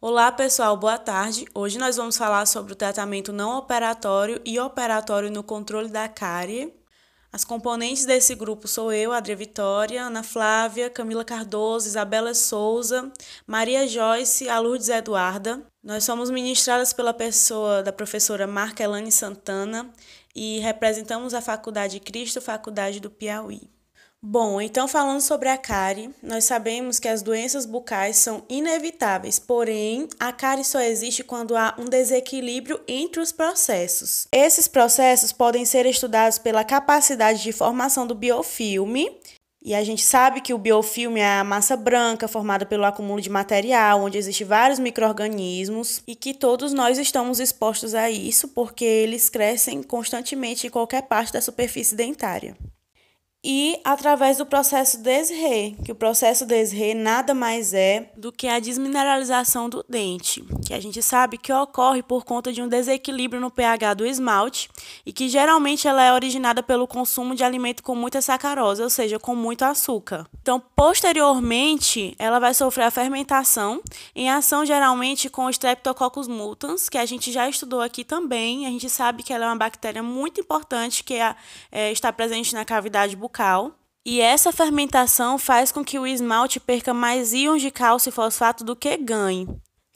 Olá, pessoal, boa tarde. Hoje nós vamos falar sobre o tratamento não operatório e operatório no controle da cárie. As componentes desse grupo sou eu, Adria Vitória, Ana Flávia, Camila Cardoso, Isabela Souza, Maria Joyce, a Lourdes Eduarda. Nós somos ministradas pela pessoa da professora Marca Elane Santana e representamos a Faculdade Cristo, Faculdade do Piauí. Bom, então falando sobre a cárie, nós sabemos que as doenças bucais são inevitáveis, porém, a cárie só existe quando há um desequilíbrio entre os processos. Esses processos podem ser estudados pela capacidade de formação do biofilme, e a gente sabe que o biofilme é a massa branca formada pelo acúmulo de material, onde existem vários micro-organismos, e que todos nós estamos expostos a isso, porque eles crescem constantemente em qualquer parte da superfície dentária. E através do processo Desré, que o processo Desré nada mais é do que a desmineralização do dente, que a gente sabe que ocorre por conta de um desequilíbrio no pH do esmalte e que geralmente ela é originada pelo consumo de alimento com muita sacarose, ou seja, com muito açúcar. Então, posteriormente, ela vai sofrer a fermentação em ação geralmente com o Streptococcus mutans, que a gente já estudou aqui também. A gente sabe que ela é uma bactéria muito importante que está presente na cavidade bucal. E essa fermentação faz com que o esmalte perca mais íons de cálcio e fosfato do que ganhe,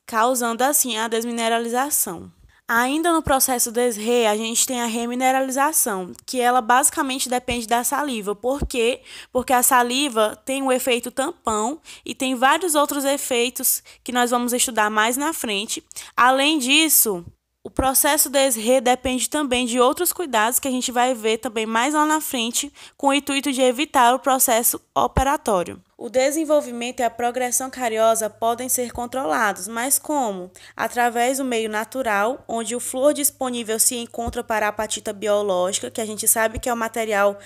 causando assim a desmineralização. Ainda no processo Desré, a gente tem a remineralização, que ela basicamente depende da saliva. Por quê? Porque a saliva tem o efeito tampão e tem vários outros efeitos que nós vamos estudar mais na frente. Além disso, o processo Desré depende também de outros cuidados que a gente vai ver também mais lá na frente, com o intuito de evitar o processo operatório. O desenvolvimento e a progressão cariosa podem ser controlados, mas como? Através do meio natural, onde o flúor disponível se encontra para a apatita biológica, que a gente sabe que é o material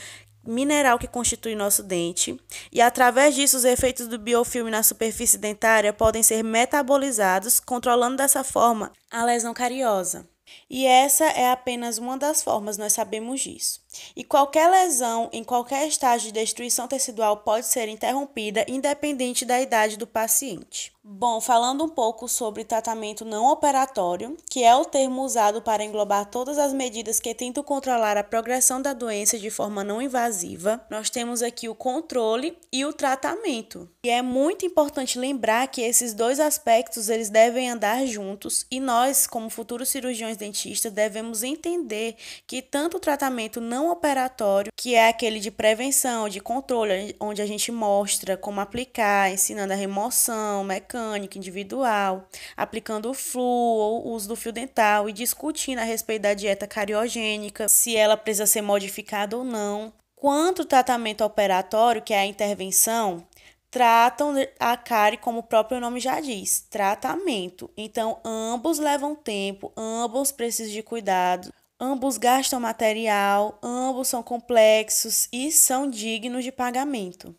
mineral que constitui nosso dente, e através disso os efeitos do biofilme na superfície dentária podem ser metabolizados, controlando dessa forma a lesão cariosa. E essa é apenas uma das formas, nós sabemos disso. E qualquer lesão em qualquer estágio de destruição tecidual pode ser interrompida, independente da idade do paciente. Bom, falando um pouco sobre tratamento não operatório, que é o termo usado para englobar todas as medidas que tentam controlar a progressão da doença de forma não invasiva, nós temos aqui o controle e o tratamento. E é muito importante lembrar que esses dois aspectos eles devem andar juntos e nós, como futuros cirurgiões dentistas, devemos entender que tanto o tratamento não operatório, que é aquele de prevenção, de controle, onde a gente mostra como aplicar, ensinando a remoção mecânica individual, aplicando o flúor, o uso do fio dental e discutindo a respeito da dieta cariogênica, se ela precisa ser modificada ou não. Quanto ao tratamento operatório, que é a intervenção, tratam a cárie como o próprio nome já diz, tratamento. Então, ambos levam tempo, ambos precisam de cuidado, ambos gastam material, ambos são complexos e são dignos de pagamento.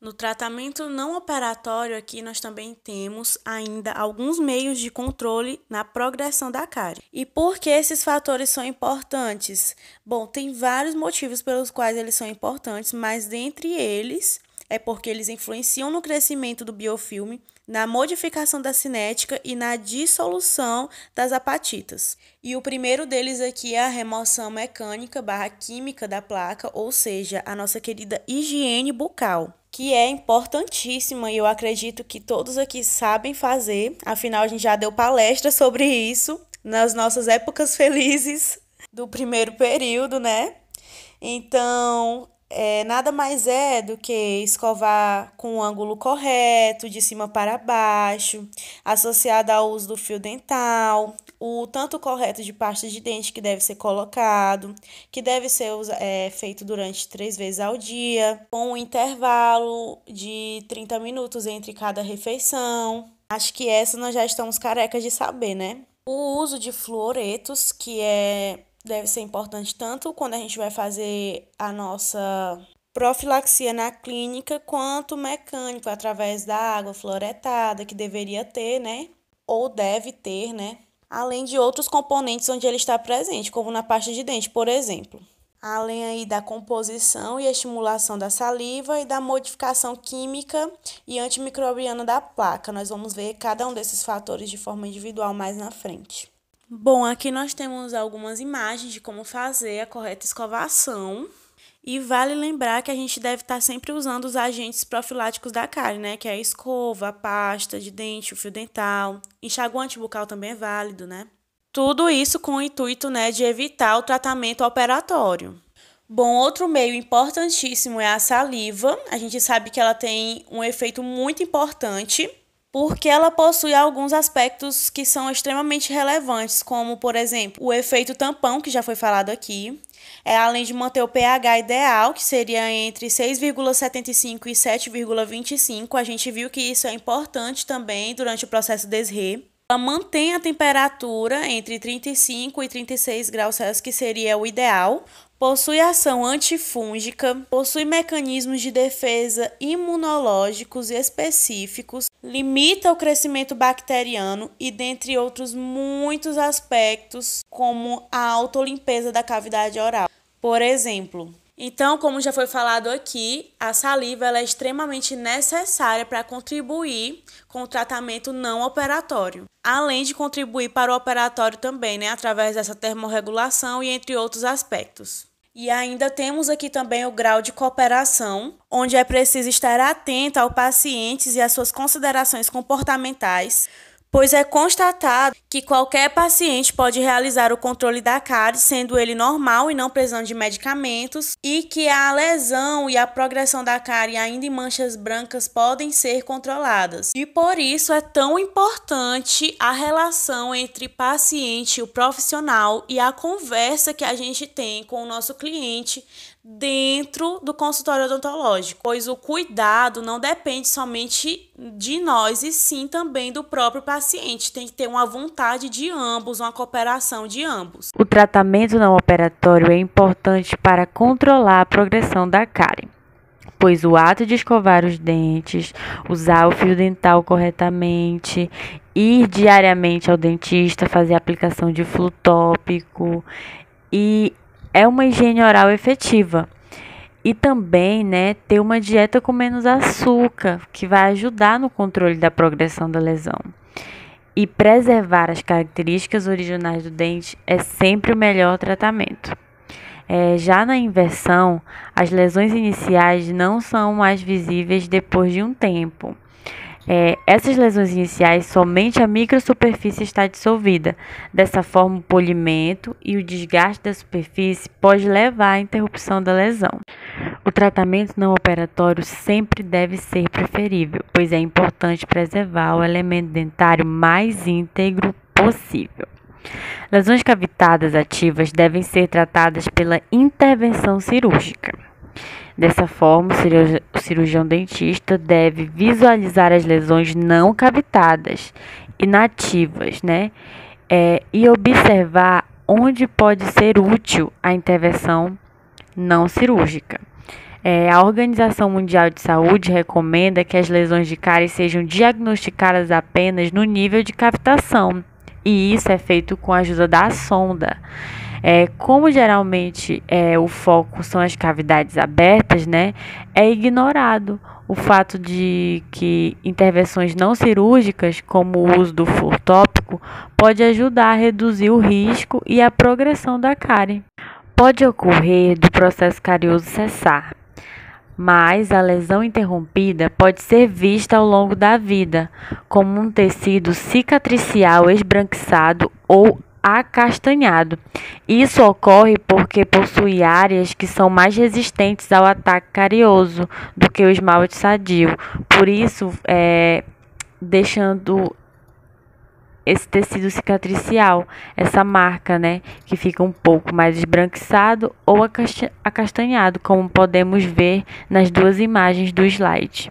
No tratamento não operatório, aqui nós também temos ainda alguns meios de controle na progressão da cárie. E por que esses fatores são importantes? Bom, tem vários motivos pelos quais eles são importantes, mas dentre eles é porque eles influenciam no crescimento do biofilme, na modificação da cinética e na dissolução das apatitas. E o primeiro deles aqui é a remoção mecânica / química da placa, ou seja, a nossa querida higiene bucal, que é importantíssima e eu acredito que todos aqui sabem fazer, afinal a gente já deu palestra sobre isso nas nossas épocas felizes do primeiro período, né? Então, nada mais é do que escovar com o ângulo correto, de cima para baixo, associado ao uso do fio dental, o tanto correto de pasta de dente que deve ser colocado, que deve ser feito durante 3 vezes ao dia, com um intervalo de 30 minutos entre cada refeição. Acho que essa nós já estamos carecas de saber, né? O uso de fluoretos, deve ser importante tanto quando a gente vai fazer a nossa profilaxia na clínica, quanto mecânico, através da água fluoretada, que deveria ter, né? Ou deve ter, né? Além de outros componentes onde ele está presente, como na pasta de dente, por exemplo. além aí da composição e estimulação da saliva e da modificação química e antimicrobiana da placa. Nós vamos ver cada um desses fatores de forma individual mais na frente. Bom, aqui nós temos algumas imagens de como fazer a correta escovação. E vale lembrar que a gente deve estar sempre usando os agentes profiláticos da cárie, né? Que é a escova, a pasta de dente, o fio dental. Enxaguante bucal também é válido, né? Tudo isso com o intuito, né, de evitar o tratamento operatório. Bom, outro meio importantíssimo é a saliva. A gente sabe que ela tem um efeito muito importante, porque ela possui alguns aspectos que são extremamente relevantes, como, por exemplo, o efeito tampão, que já foi falado aqui. Além de manter o pH ideal, que seria entre 6,75 e 7,25, a gente viu que isso é importante também durante o processo desrê. Ela mantém a temperatura entre 35 e 36 graus Celsius, que seria o ideal. Possui ação antifúngica, possui mecanismos de defesa imunológicos específicos, limita o crescimento bacteriano e dentre outros muitos aspectos, como a autolimpeza da cavidade oral. Por exemplo, então, como já foi falado aqui, a saliva ela é extremamente necessária para contribuir com o tratamento não operatório, além de contribuir para o operatório também, né, através dessa termorregulação e entre outros aspectos. E ainda temos aqui também o grau de cooperação, onde é preciso estar atento ao paciente e às suas considerações comportamentais, pois é constatado que qualquer paciente pode realizar o controle da cárie, sendo ele normal e não precisando de medicamentos, e que a lesão e a progressão da cárie ainda em manchas brancas podem ser controladas. E por isso é tão importante a relação entre paciente, o profissional e a conversa que a gente tem com o nosso cliente dentro do consultório odontológico, pois o cuidado não depende somente de nós, e sim também do próprio paciente. Tem que ter uma vontade de ambos, uma cooperação de ambos. O tratamento não operatório é importante para controlar a progressão da cárie, pois o ato de escovar os dentes, usar o fio dental corretamente, ir diariamente ao dentista, fazer a aplicação de fluo tópico e é uma higiene oral efetiva. E também, né, ter uma dieta com menos açúcar, que vai ajudar no controle da progressão da lesão. E preservar as características originais do dente é sempre o melhor tratamento. Já na inversão, as lesões iniciais não são mais visíveis depois de um tempo. Essas lesões iniciais, somente a microsuperfície está dissolvida. Dessa forma, o polimento e o desgaste da superfície pode levar à interrupção da lesão. O tratamento não operatório sempre deve ser preferível, pois é importante preservar o elemento dentário mais íntegro possível. Lesões cavitadas ativas devem ser tratadas pela intervenção cirúrgica. Dessa forma, o cirurgião dentista deve visualizar as lesões não cavitadas, inativas, né? E observar onde pode ser útil a intervenção não cirúrgica. A Organização Mundial de Saúde recomenda que as lesões de cárie sejam diagnosticadas apenas no nível de cavitação, e isso é feito com a ajuda da sonda. Como geralmente o foco são as cavidades abertas, né, é ignorado o fato de que intervenções não cirúrgicas, como o uso do fluor tópico, pode ajudar a reduzir o risco e a progressão da cárie. Pode ocorrer do processo carioso cessar, mas a lesão interrompida pode ser vista ao longo da vida, como um tecido cicatricial esbranquiçado ou acastanhado. Isso ocorre porque possui áreas que são mais resistentes ao ataque carioso do que o esmalte sadio. Por isso, deixando esse tecido cicatricial, essa marca, né, que fica um pouco mais esbranquiçado ou acastanhado, como podemos ver nas duas imagens do slide.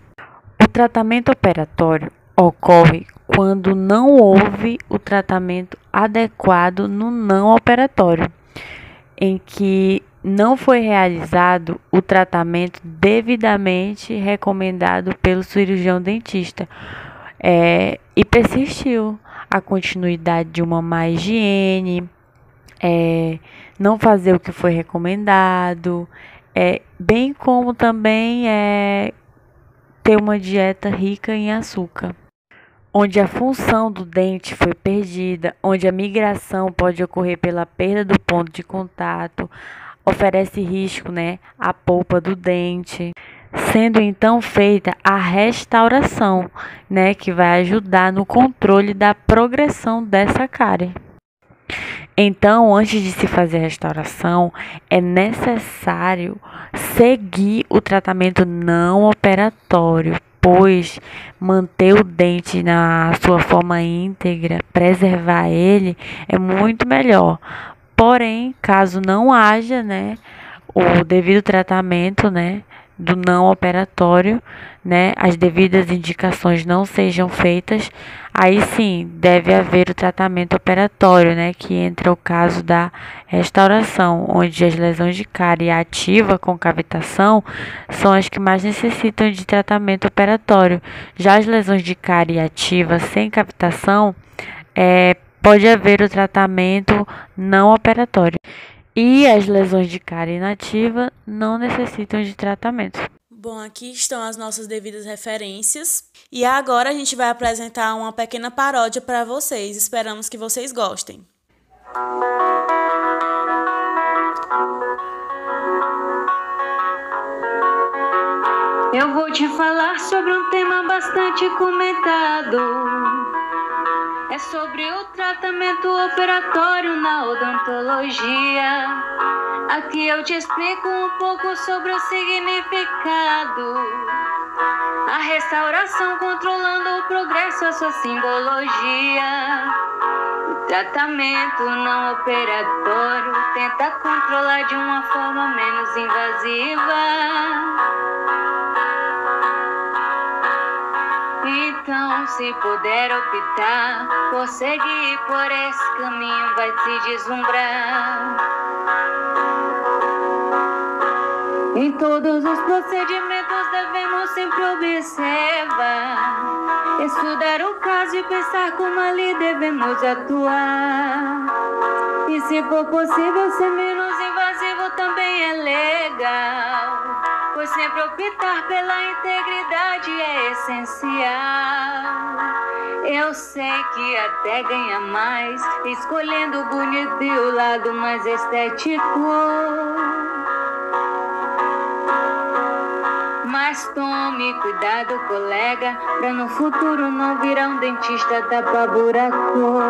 O tratamento operatório ocorre quando não houve o tratamento adequado no não operatório, em que não foi realizado o tratamento devidamente recomendado pelo cirurgião dentista, e persistiu a continuidade de uma má higiene, não fazer o que foi recomendado, bem como também ter uma dieta rica em açúcar, onde a função do dente foi perdida, onde a migração pode ocorrer pela perda do ponto de contato, oferece risco, né, à polpa do dente, sendo então feita a restauração, né, que vai ajudar no controle da progressão dessa cárie. Então, antes de se fazer a restauração, é necessário seguir o tratamento não operatório, pois manter o dente na sua forma íntegra, preservar ele, é muito melhor. Porém, caso não haja, né, o devido tratamento, né, do não operatório, né, as devidas indicações não sejam feitas, aí sim deve haver o tratamento operatório, né, que entra o caso da restauração, onde as lesões de cárie ativa com cavitação são as que mais necessitam de tratamento operatório. Já as lesões de cárie ativa sem cavitação, pode haver o tratamento não operatório. E as lesões de cárie inativa não necessitam de tratamento. Bom, aqui estão as nossas devidas referências. E agora a gente vai apresentar uma pequena paródia para vocês. Esperamos que vocês gostem. Eu vou te falar sobre um tema bastante comentado. É sobre o tratamento operatório na odontologia. Aqui eu te explico um pouco sobre o significado. A restauração controlando o progresso, a sua simbologia. O tratamento não operatório tenta controlar de uma forma menos invasiva. Então, se puder optar por seguir por esse caminho, vai te deslumbrar. Em todos os procedimentos devemos sempre observar, estudar o caso e pensar como ali devemos atuar. E se for possível ser menos invasivo também é legal, pois sempre optar pela integridade é essencial. Eu sei que até ganha mais escolhendo o bonito e o lado mais estético, mas tome cuidado, colega, pra no futuro não virar um dentista tapa-buraco.